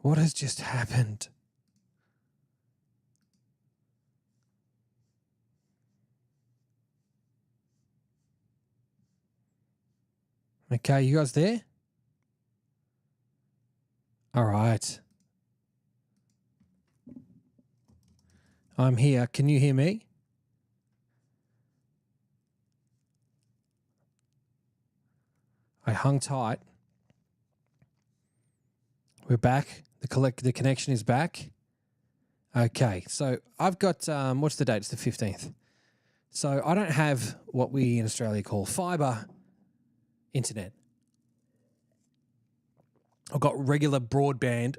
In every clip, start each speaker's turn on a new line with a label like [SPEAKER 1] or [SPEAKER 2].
[SPEAKER 1] What has just happened? Okay, you guys there? All right. I'm here. Can you hear me? I hung tight. We're back. The connection is back. Okay, so I've got, what's the date? It's the 15th. So I don't have what we in Australia call fibre internet. I've got regular broadband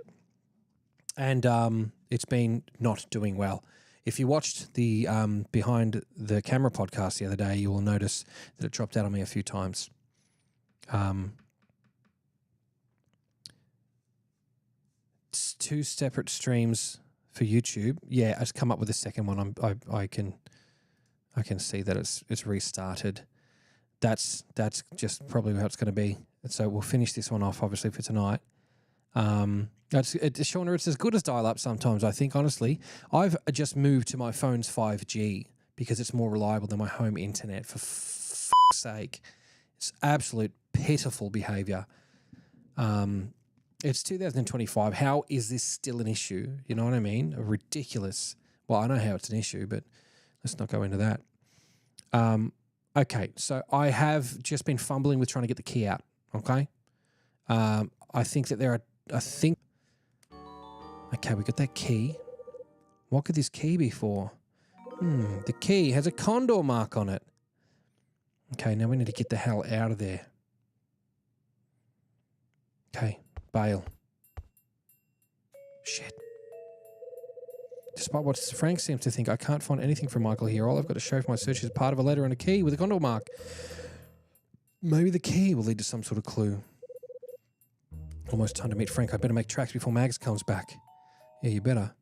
[SPEAKER 1] and it's been not doing well. If you watched the Behind the Camera podcast the other day, you will notice that it dropped out on me a few times. It's 2 separate streams for YouTube. Yeah, I just come up with a second one. I can see that it's restarted. That's just probably how it's going to be. So we'll finish this one off, obviously, for tonight. Shauna, it's as good as dial-up sometimes, I think, honestly. I've just moved to my phone's 5G because it's more reliable than my home internet, for f***'s sake. It's absolute pitiful behaviour. It's 2025. How is this still an issue? You know what I mean? Ridiculous. Well, I know how it's an issue, but let's not go into that. Okay, so I have just been fumbling with trying to get the key out, okay? I think that there are... Okay, we got that key. What could this key be for? The key has a condor mark on it. Okay, now we need to get the hell out of there. Okay, bail. Shit. Despite what Frank seems to think, I can't find anything from Michael here. All I've got to show for my search is part of a letter and a key with a condor mark. Maybe the key will lead to some sort of clue. Almost time to meet Frank. I better make tracks before Mags comes back. Yeah, you better.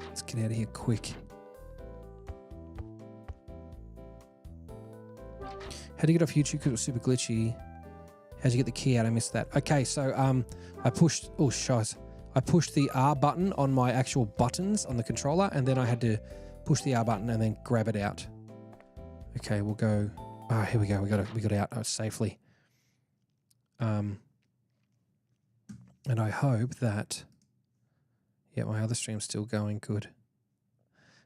[SPEAKER 1] Let's get out of here quick. How do you get off YouTube because it was super glitchy? How'd you get the key out? I missed that. Okay, so I pushed... Oh, shiz. I pushed the R button on my actual buttons on the controller, and then I had to push the R button and then grab it out. Okay, we'll go... Ah, here we go. We got out safely. And I hope that... Yeah, my other stream's still going good.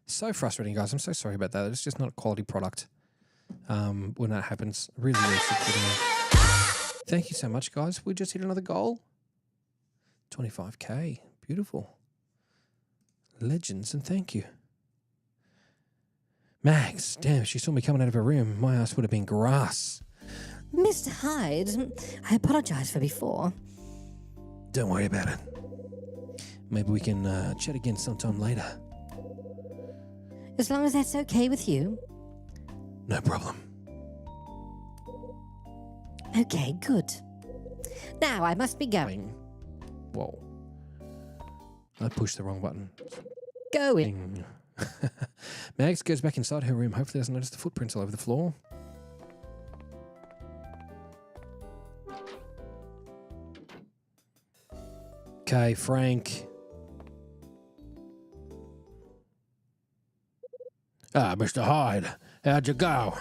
[SPEAKER 1] So frustrating, guys. I'm so sorry about that. It's just not a quality product when that happens. Really, really sick. Thank you so much, guys. We just hit another goal. 25k. Beautiful. Legends, and thank you. Max, damn, if she saw me coming out of her room, my ass would have been grass.
[SPEAKER 2] Mr. Hyde, I apologize for before.
[SPEAKER 1] Don't worry about it. Maybe we can chat again sometime later.
[SPEAKER 2] As long as that's okay with you.
[SPEAKER 1] No problem.
[SPEAKER 2] Okay, good. Now I must be going.
[SPEAKER 1] Whoa. I pushed the wrong button.
[SPEAKER 2] Going.
[SPEAKER 1] Mags goes back inside her room. Hopefully doesn't notice the footprints all over the floor. Okay, Frank. Ah, Mr. Hyde. How'd you go?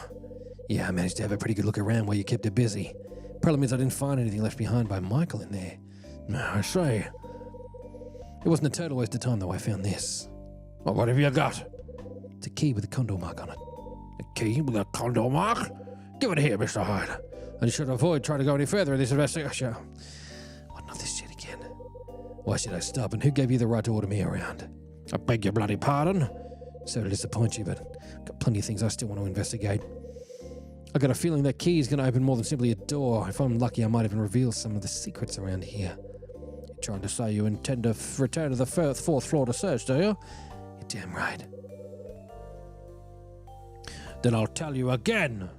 [SPEAKER 1] Yeah, I managed to have a pretty good look around while you kept her busy. Problem is I didn't find anything left behind by Michael in there. I see. It wasn't a total waste of time, though, I found this. Well, what have you got? It's a key with a condor mark on it. A key with a condor mark? Give it here, Mr. Hyde. I should avoid trying to go any further in this investigation. What, not this shit again? Why should I stop, and who gave you the right to order me around? I beg your bloody pardon. Sorry to disappoint you, but I've got plenty of things I still want to investigate. I got a feeling that key is going to open more than simply a door. If I'm lucky, I might even reveal some of the secrets around here. You're trying to say you intend to return to the fourth floor to search, do you? You're damn right. Then I'll tell you again.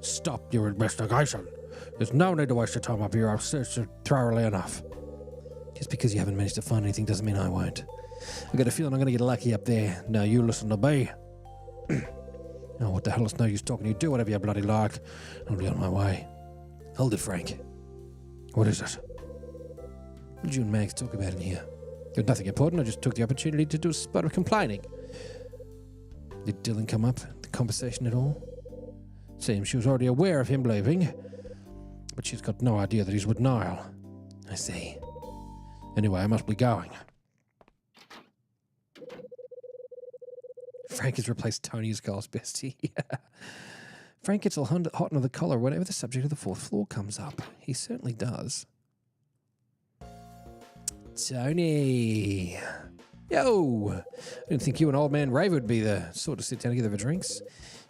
[SPEAKER 1] Stop your investigation. There's no need to waste your time up here. I've searched it thoroughly enough. Just because you haven't managed to find anything doesn't mean I won't. I got a feeling I'm going to get lucky up there. Now you listen to me. Oh, what the hell is no use talking to you? Do whatever you bloody like. I'll be on my way. Hold it, Frank. What is it? What did you and Max talk about in here? There was nothing important. I just took the opportunity to do a spot of complaining. Did Dylan come up in the conversation at all? Seems she was already aware of him leaving, but she's got no idea that he's with Niall. I see. Anyway, I must be going. Frank has replaced Tony as Carl's bestie. Frank gets all hot under the collar whenever the subject of the fourth floor comes up. He certainly does. Tony. Yo. I didn't think you and old man Ray would be the sort to sit down together for drinks.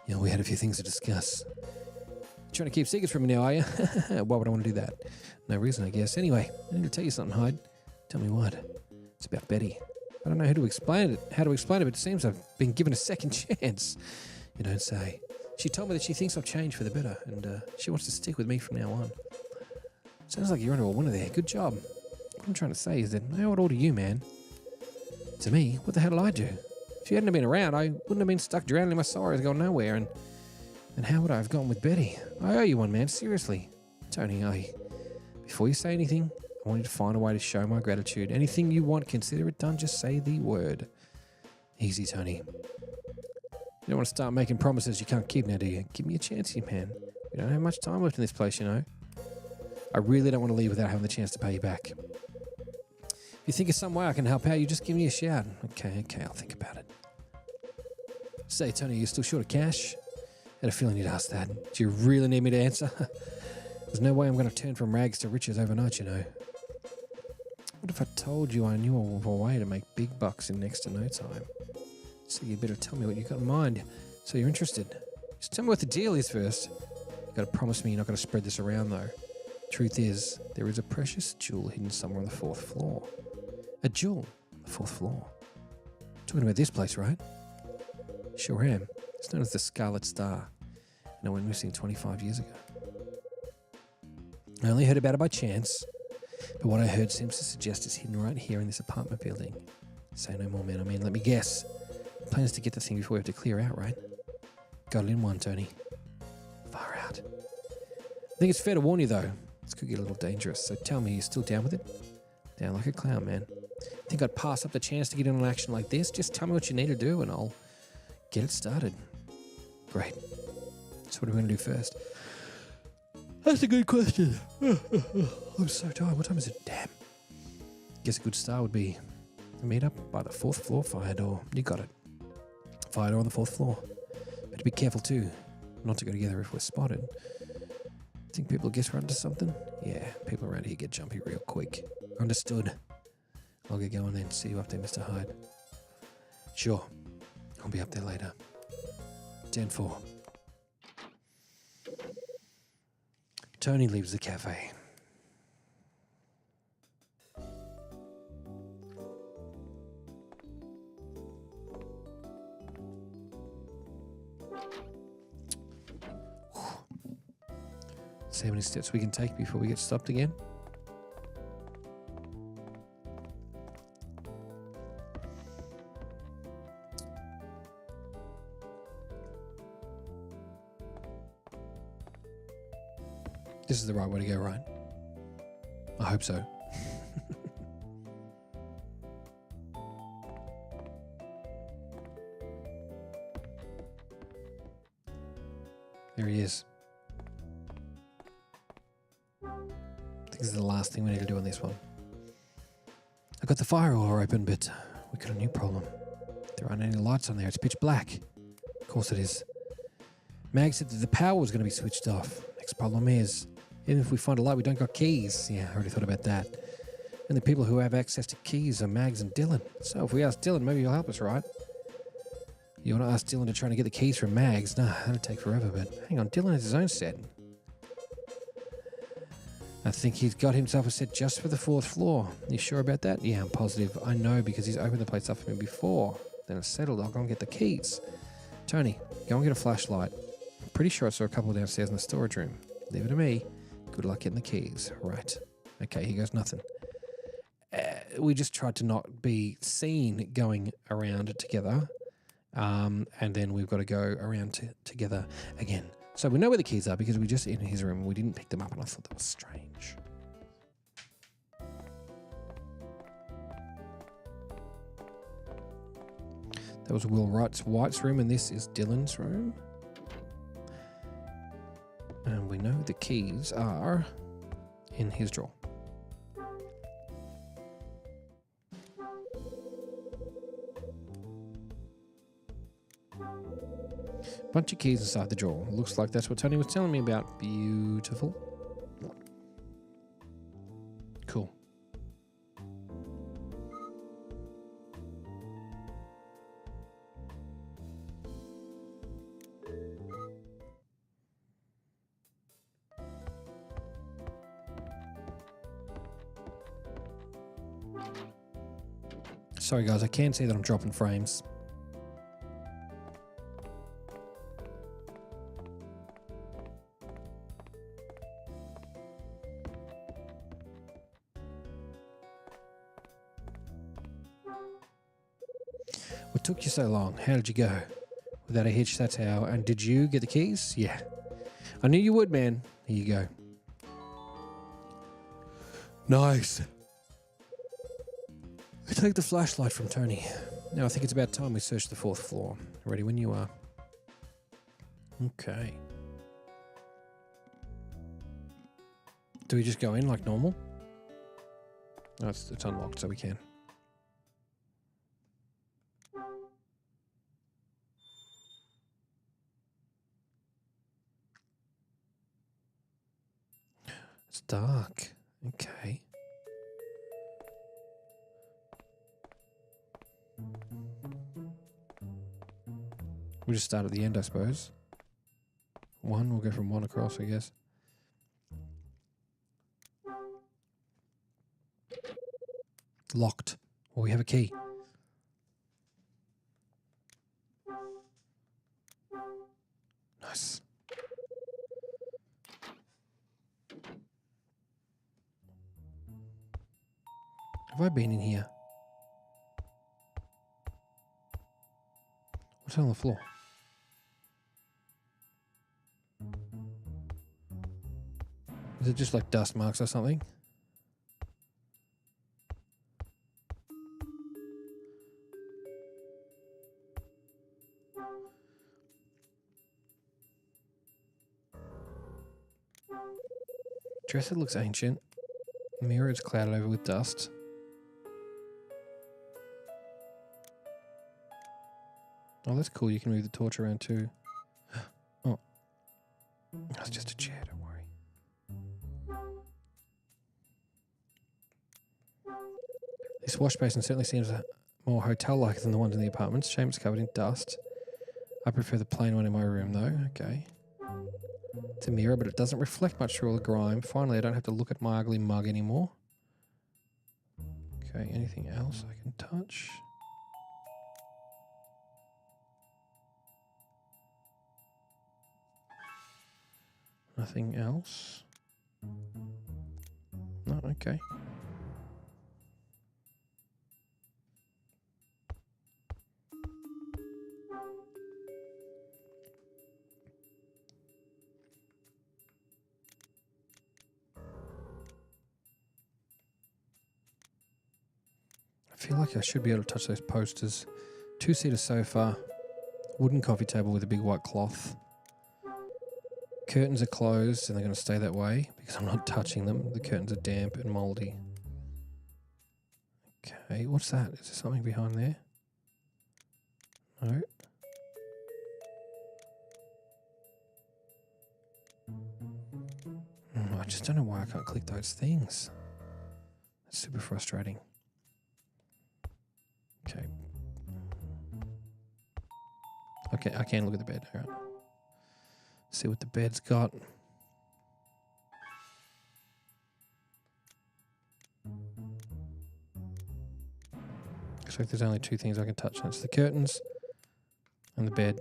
[SPEAKER 1] You know, we had a few things to discuss. Trying to keep secrets from me now, are you? Why would I want to do that? No reason, I guess. Anyway, I need to tell you something, Hyde. Tell me what? It's about Betty. I don't know how to explain it, but it seems I've been given a second chance. You don't say. She told me that she thinks I've changed for the better, and she wants to stick with me from now on. Sounds like you're onto a winner there. Good job. What I'm trying to say is that I owe it all to you, man. To me? What the hell did I do? If you hadn't been around, I wouldn't have been stuck drowning in my sorrows going nowhere, and how would I have gone with Betty? I owe you one, man. Seriously. Tony, before you say anything, I want you to find a way to show my gratitude. Anything you want, consider it done. Just say the word. Easy, Tony. You don't want to start making promises you can't keep now, do you? Give me a chance here, man. We don't have much time left in this place, you know. I really don't want to leave without having the chance to pay you back. If you think of some way I can help out, you just give me a shout. Okay, I'll think about it. Say, Tony, you're still short of cash? I had a feeling you'd ask that. Do you really need me to answer? There's no way I'm going to turn from rags to riches overnight, you know. What if I told you I knew of a way to make big bucks in next to no time? So you better tell me what you got in mind. So you're interested. Just tell me what the deal is first. You got to promise me you're not going to spread this around, though. Truth is, there is a precious jewel hidden somewhere on the fourth floor. A jewel? The fourth floor? Talking about this place, right? Sure am. It's known as the Scarlet Star, and it went missing 25 years ago. I only heard about it by chance, but what I heard seems to suggest it's hidden right here in this apartment building. Say no more, man. Let me guess. The plan is to get the thing before we have to clear out, right? Got it in one, Tony. Far out. I think it's fair to warn you, though. This could get a little dangerous, so tell me, you're still down with it? Down like a clown, man. Think I'd pass up the chance to get in on action like this? Just tell me what you need to do, and I'll get it started. Great. So what are we going to do first? That's a good question. I'm so tired. What time is it? Damn. Guess a good start would be a meet up by the fourth floor fire door. You got it. Fire door on the fourth floor. But be careful too, not to go together if we're spotted. Think people guess we're onto something? Yeah, people around here get jumpy real quick. Understood. I'll get going then. See you up there, Mr. Hyde. Sure. I'll be up there later. 10-4. Tony leaves the cafe. See how many steps we can take before we get stopped again. This is the right way to go, right? I hope so. There he is. I think this is the last thing we need to do on this one. I got the fire door open, but we got a new problem. There aren't any lights on there. It's pitch black. Of course it is. Mag said that the power was going to be switched off. Next problem is, even if we find a light, we don't got keys. Yeah, I already thought about that. And the people who have access to keys are Mags and Dylan. So if we ask Dylan, maybe he'll help us, right? You want to ask Dylan to try to get the keys from Mags? Nah, that'd take forever, but hang on, Dylan has his own set. I think he's got himself a set just for the fourth floor. You sure about that? Yeah, I'm positive. I know because he's opened the place up for me before. Then it's settled. I'll go and get the keys. Tony, go and get a flashlight. I'm pretty sure I saw a couple downstairs in the storage room. Leave it to me. Good luck getting the keys. Right. Okay, here goes nothing. We just tried to not be seen going around together. And then we've got to go around together again. So we know where the keys are because we just in his room. We didn't pick them up and I thought that was strange. That was Will White's room, and this is Dylan's room. And we know the keys are in his drawer. Bunch of keys inside the drawer. Looks like that's what Tony was telling me about. Beautiful. Cool. Sorry guys, I can see that I'm dropping frames. What took you so long? How did you go? Without a hitch, that's how. And did you get the keys? Yeah. I knew you would, man. Here you go. Nice. I take the flashlight from Tony. Now I think it's about time we search the 4th floor. Ready when you are. Okay. Do we just go in like normal? No, it's unlocked, so we can. It's dark. Okay. We'll just start at the end, I suppose. We'll go from 1 across, I guess. Locked. Well, we have a key. Nice. Have I been in here? What's on the floor? Is it just like dust marks or something? Dresser looks ancient. Mirror is clouded over with dust. Oh, that's cool. You can move the torch around too. Oh. That's just a chair, don't worry. This wash basin certainly seems more hotel-like than the ones in the apartments. Shame it's covered in dust. I prefer the plain one in my room though. Okay. It's a mirror, but it doesn't reflect much through all the grime. Finally, I don't have to look at my ugly mug anymore. Okay, anything else I can touch? Nothing else? No, okay. I feel like I should be able to touch those posters. 2-seater sofa, wooden coffee table with a big white cloth. Curtains are closed and they're going to stay that way because I'm not touching them. The curtains are damp and mouldy. Okay, what's that? Is there something behind there? No. I just don't know why I can't click those things. It's super frustrating. Okay. Okay, I can look at the bed. All right. See what the bed's got. Looks like there's only 2 things I can touch. That's the curtains and the bed.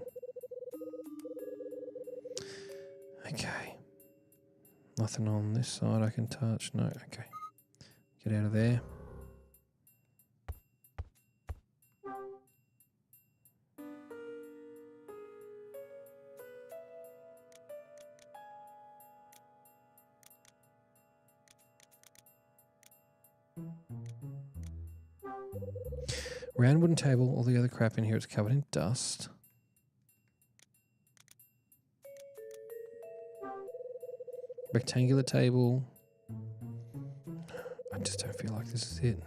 [SPEAKER 1] Okay. Nothing on this side I can touch. No, okay. Get out of there. Round wooden table, all the other crap in here is covered in dust. Rectangular table. I just don't feel like this is it.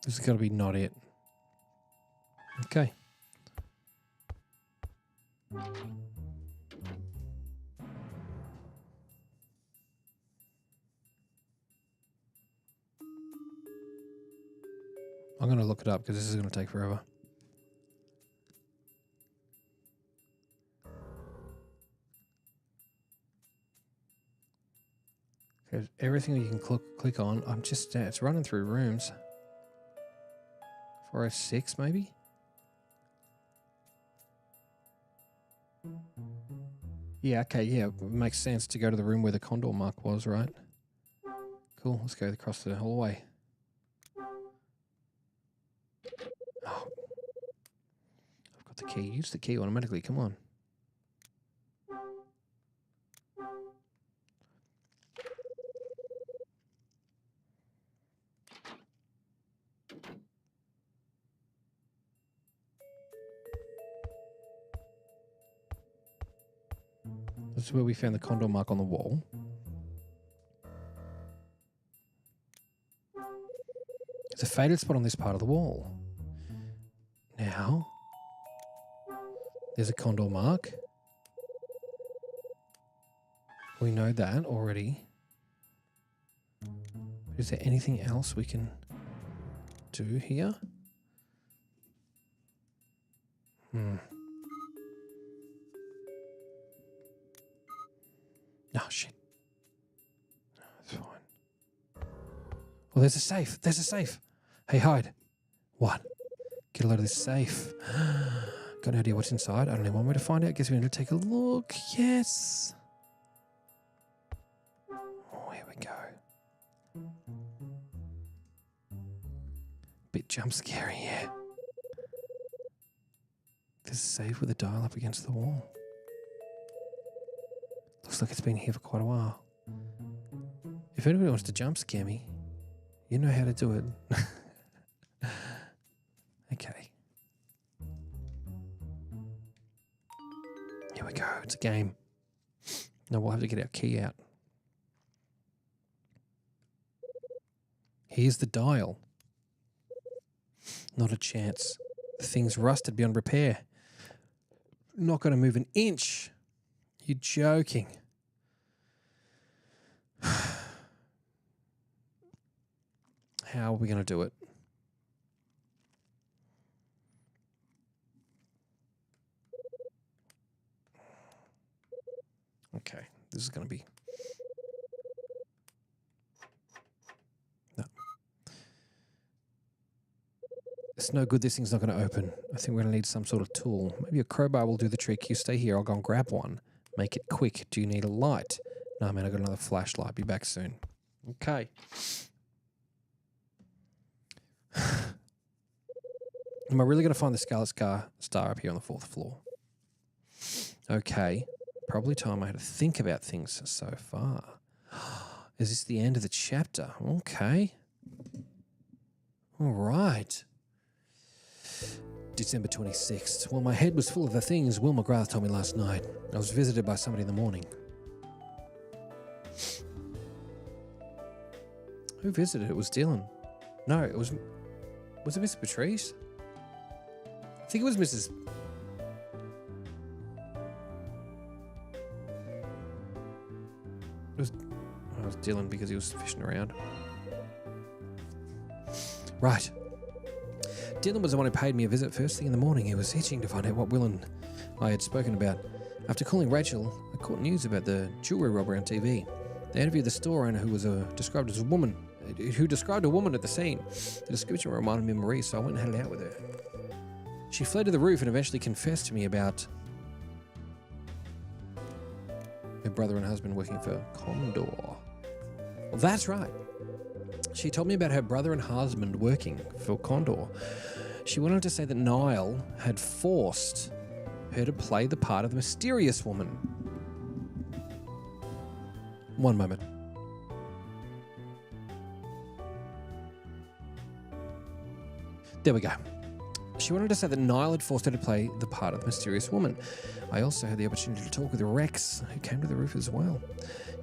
[SPEAKER 1] This has got to be not it. Okay. I'm going to look it up because this is going to take forever. Okay, everything you can click on, I'm just, it's running through rooms. 406 maybe? Yeah, okay, yeah, it makes sense to go to the room where the condor mark was, right? Cool, let's go across the hallway. Oh. I've got the key. Use the key automatically, come on. This is where we found the condor mark on the wall. There's a faded spot on this part of the wall. Now, there's a condor mark. We know that already. Is there anything else we can do here? Oh, shit. That's fine. Well, there's a safe. There's a safe. Hey, hide. What? Get a load of this safe. Got no idea what's inside. I don't know one way to find out. Guess we need to take a look. Yes. Oh, here we go. Bit jump scary, yeah. There's a safe with a dial up against the wall. Looks like it's been here for quite a while. If anybody wants to jump scare me, you know how to do it. Okay. Here we go. It's a game. Now we'll have to get our key out. Here's the dial. Not a chance. The thing's rusted beyond repair. Not going to move an inch. You're joking. How are we going to do it? Okay, this is going to be... No. It's no good, this thing's not going to open. I think we're going to need some sort of tool. Maybe a crowbar will do the trick. You stay here, I'll go and grab one. Make it quick. Do you need a light? No, man, I got another flashlight. Be back soon. Okay. Am I really going to find the Scarlet Star up here on the 4th floor? Okay. Probably time I had to think about things so far. Is this the end of the chapter? Okay. All right. December 26th. Well, my head was full of the things Will McGrath told me last night. I was visited by somebody in the morning. Who visited? It was Dylan. No, it was... Was it Miss Patrice? I think it was Mrs... It was Dylan because he was fishing around. Right. Dylan was the one who paid me a visit first thing in the morning. He was itching to find out what Will and I had spoken about. After calling Rachel, I caught news about the jewellery robbery on TV. They interviewed the store owner who was described as a woman, who described a woman at the scene. The description reminded me of Marie, so I went and had it out with her. She fled to the roof and eventually confessed to me about her brother and husband working for Condor. Well, that's right. She told me about her brother and husband working for Condor. She went on to say that Niall had forced her to play the part of the mysterious woman. One moment. There we go. She wanted to say that Niall had forced her to play the part of the mysterious woman. I also had the opportunity to talk with Rex, who came to the roof as well.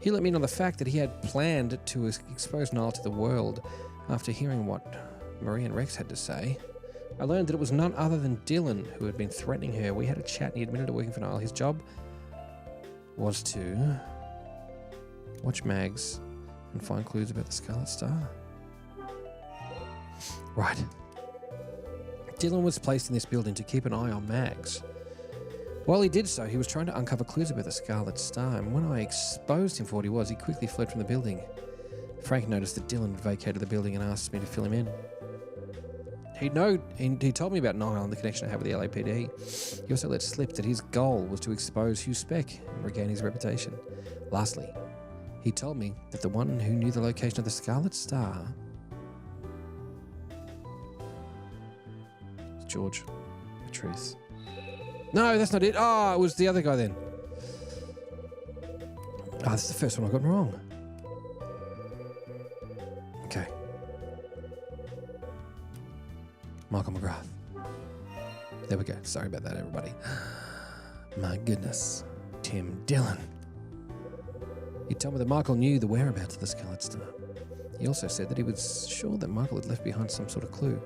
[SPEAKER 1] He let me know the fact that he had planned to expose Niall to the world. After hearing what Marie and Rex had to say, I learned that it was none other than Dylan who had been threatening her. We had a chat and he admitted to working for Niall. His job was to watch mags and find clues about the Scarlet Star. Right. Dylan was placed in this building to keep an eye on mags. While he did so, he was trying to uncover clues about the Scarlet Star, and when I exposed him for what he was, he quickly fled from the building. Frank noticed that Dylan had vacated the building and asked me to fill him in. He told me about Niall and the connection I have with the LAPD. He also let slip that his goal was to expose Hugh Speck and regain his reputation. Lastly, he told me that the one who knew the location of the Scarlet Star was George Patrice. No, that's not it. Oh, it was the other guy then. Oh, that's the first one I got wrong. Okay. Michael McGrath. There we go. Sorry about that, everybody. My goodness. Tim Dillon. He told me that Michael knew the whereabouts of the Scarlet Star. He also said that he was sure that Michael had left behind some sort of clue.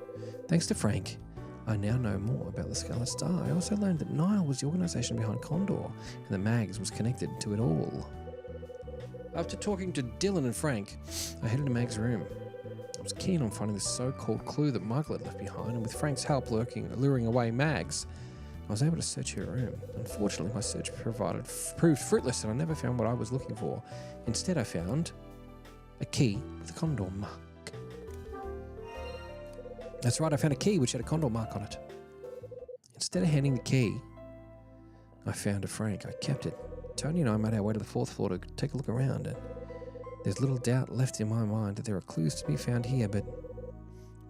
[SPEAKER 1] Thanks to Frank, I now know more about the Scarlet Star. I also learned that Niall was the organisation behind Condor, and that Mags was connected to it all. After talking to Dylan and Frank, I headed to Mag's room. I was keen on finding the so-called clue that Michael had left behind, and with Frank's help luring away Mags, I was able to search her room. Unfortunately, my search proved fruitless, and I never found what I was looking for. Instead, I found a key with a condor mark. That's right, I found a key which had a condor mark on it. Instead of handing the key, I found a Frank. I kept it. Tony and I made our way to the 4th floor to take a look around, and there's little doubt left in my mind that there are clues to be found here, but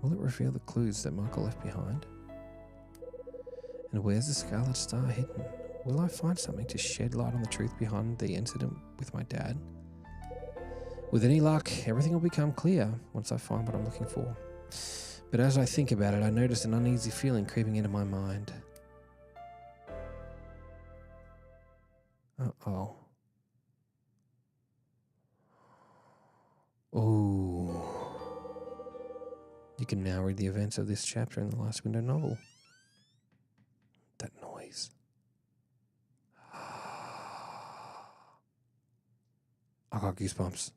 [SPEAKER 1] will it reveal the clues that Michael left behind? And where's the Scarlet Star hidden? Will I find something to shed light on the truth behind the incident with my dad? With any luck, everything will become clear once I find what I'm looking for. But as I think about it, I notice an uneasy feeling creeping into my mind. Uh-oh. Ooh. You can now read the events of this chapter in the Last Window novel. That noise. I got goosebumps.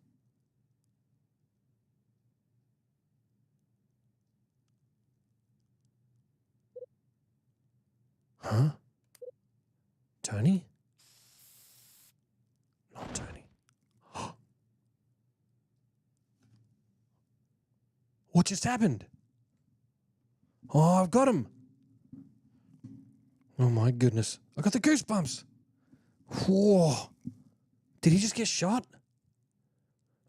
[SPEAKER 1] Huh? Tony? Not Tony. What just happened? Oh, I've got him. Oh my goodness. I got the goosebumps. Whoa. Did he just get shot?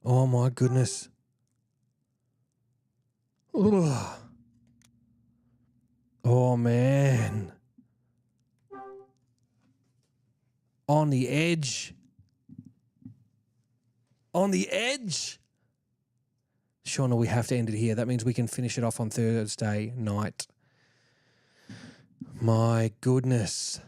[SPEAKER 1] Oh my goodness. Ugh. Oh man. On the edge. On the edge. Shauna, we have to end it here. That means we can finish it off on Thursday night. My goodness.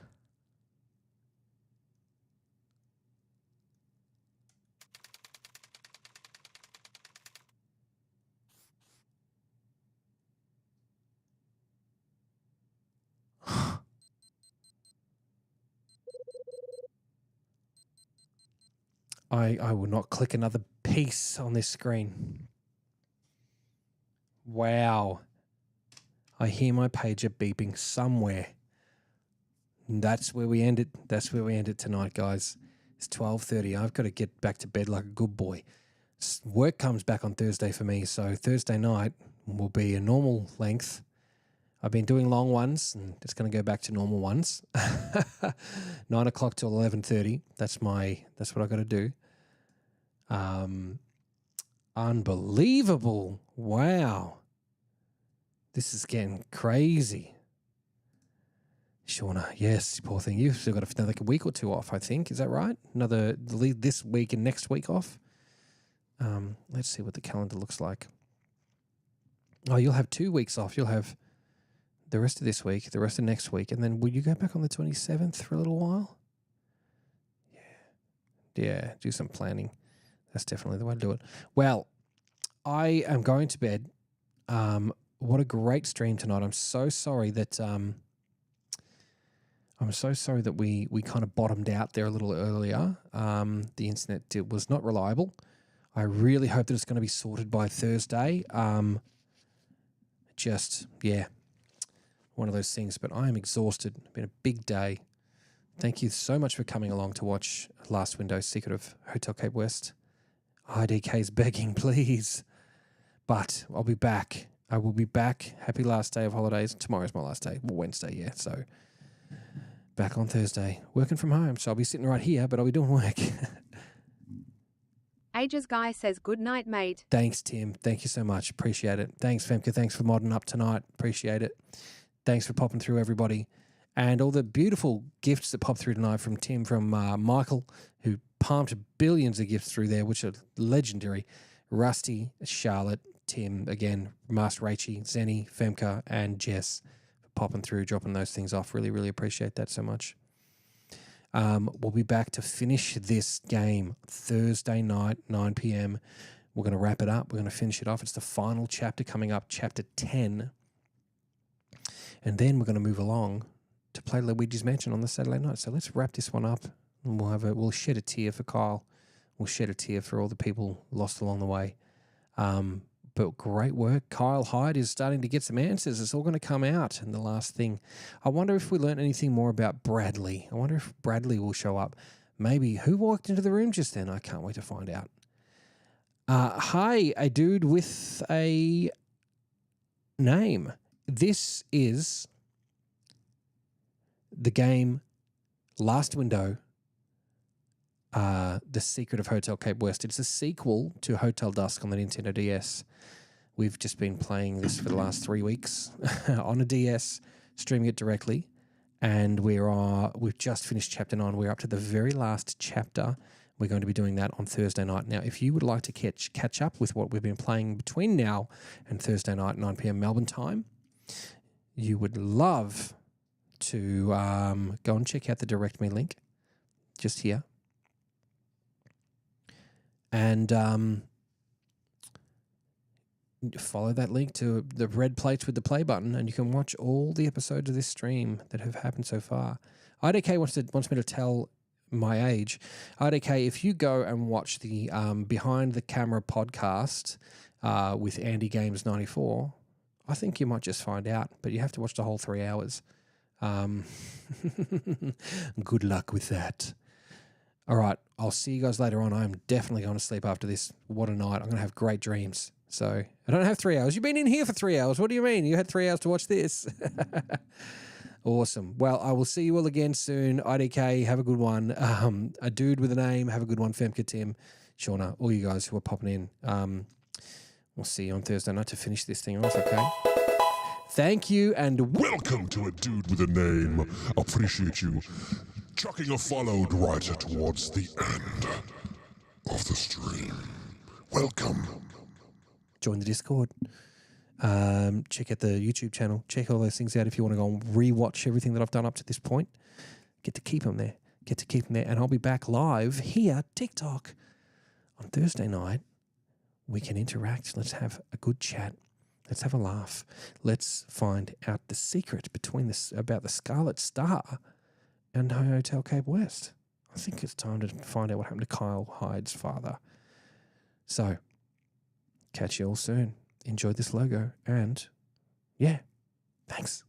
[SPEAKER 1] I will not click another piece on this screen. Wow. I hear my pager beeping somewhere. That's where we end it. That's where we end it tonight, guys. It's 12:30. I've got to get back to bed like a good boy. Work comes back on Thursday for me, so Thursday night will be a normal length. I've been doing long ones, and it's going to go back to normal ones. 9 o'clock till 11:30. That's what I got to do. Unbelievable. Wow. This is getting crazy. Shauna, yes, poor thing. You've still got another week or two off, I think. Is that right? This week and next week off. Let's see what the calendar looks like. Oh, you'll have 2 weeks off. You'll have the rest of this week, the rest of next week, and then will you go back on the 27th for a little while? Yeah, do some planning. That's definitely the way to do it. Well, I am going to bed. What a great stream tonight. I'm so sorry that we kind of bottomed out there a little earlier. The internet was not reliable. I really hope that it's going to be sorted by Thursday. One of those things. But I am exhausted. It's been a big day. Thank you so much for coming along to watch Last Window, Secret of Hotel Cape West. IDK's begging, please. But I'll be back. I will be back. Happy last day of holidays. Tomorrow's my last day. Well, Wednesday, yeah. So back on Thursday. Working from home. So I'll be sitting right here, but I'll be doing work.
[SPEAKER 3] Ages Guy says good night, mate.
[SPEAKER 1] Thanks, Tim. Thank you so much. Appreciate it. Thanks, Femke. Thanks for modding up tonight. Appreciate it. Thanks for popping through, everybody. And all the beautiful gifts that popped through tonight from Tim, from Michael, who pumped billions of gifts through there, which are legendary. Rusty, Charlotte, Tim, again, Master Rachie, Zenny, Femke, and Jess for popping through, dropping those things off. Really, really appreciate that so much. We'll be back to finish this game Thursday night, 9 p.m. We're going to wrap it up. We're going to finish it off. It's the final chapter coming up, chapter 10. And then we're going to move along to play Luigi's Mansion on the Saturday night. So let's wrap this one up. And we'll shed a tear for Kyle. We'll shed a tear for all the people lost along the way. But great work. Kyle Hyde is starting to get some answers. It's all going to come out. And the last thing, I wonder if we learned anything more about Bradley. I wonder if Bradley will show up. Maybe. Who walked into the room just then? I can't wait to find out. Hi, a dude with a name. This is the game Last Window, The Secret of Hotel Cape West. It's a sequel to Hotel Dusk on the Nintendo DS. We've just been playing this for the last 3 weeks on a DS, streaming it directly, and we've just finished chapter 9. We're up to the very last chapter. We're going to be doing that on Thursday night. Now, if you would like to catch up with what we've been playing between now and Thursday night, 9 p.m. Melbourne time, you would love to go and check out the direct me link just here. And follow that link to the red plates with the play button, and you can watch all the episodes of this stream that have happened so far. IDK wants me to tell my age. IDK, if you go and watch the Behind the Camera podcast with Andy Games 94, I think you might just find out, but you have to watch the whole 3 hours. Good luck with that. All right, I'll see you guys later on. I'm definitely going to sleep after this. What a night. I'm going to have great dreams. So I don't have 3 hours. You've been in here for 3 hours. What do you mean? You had 3 hours to watch this. Awesome. Well, I will see you all again soon. IDK, have a good one. A dude with a name, have a good one. Femke, Tim, Shauna, all you guys who are popping in. We'll see you on Thursday night to finish this thing off, okay? Thank you, and
[SPEAKER 4] welcome to A Dude with a Name. Appreciate you chucking a followed right towards the end of the stream. Welcome.
[SPEAKER 1] Join the Discord. Check out the YouTube channel. Check all those things out if you want to go and rewatch everything that I've done up to this point. Get to keep them there. And I'll be back live here, TikTok, on Thursday night. We can interact. Let's have a good chat. Let's have a laugh. Let's find out the secret about the Scarlet Star and Hotel Cape West. I think it's time to find out what happened to Kyle Hyde's father. So, catch you all soon. Enjoy this logo, and yeah, thanks.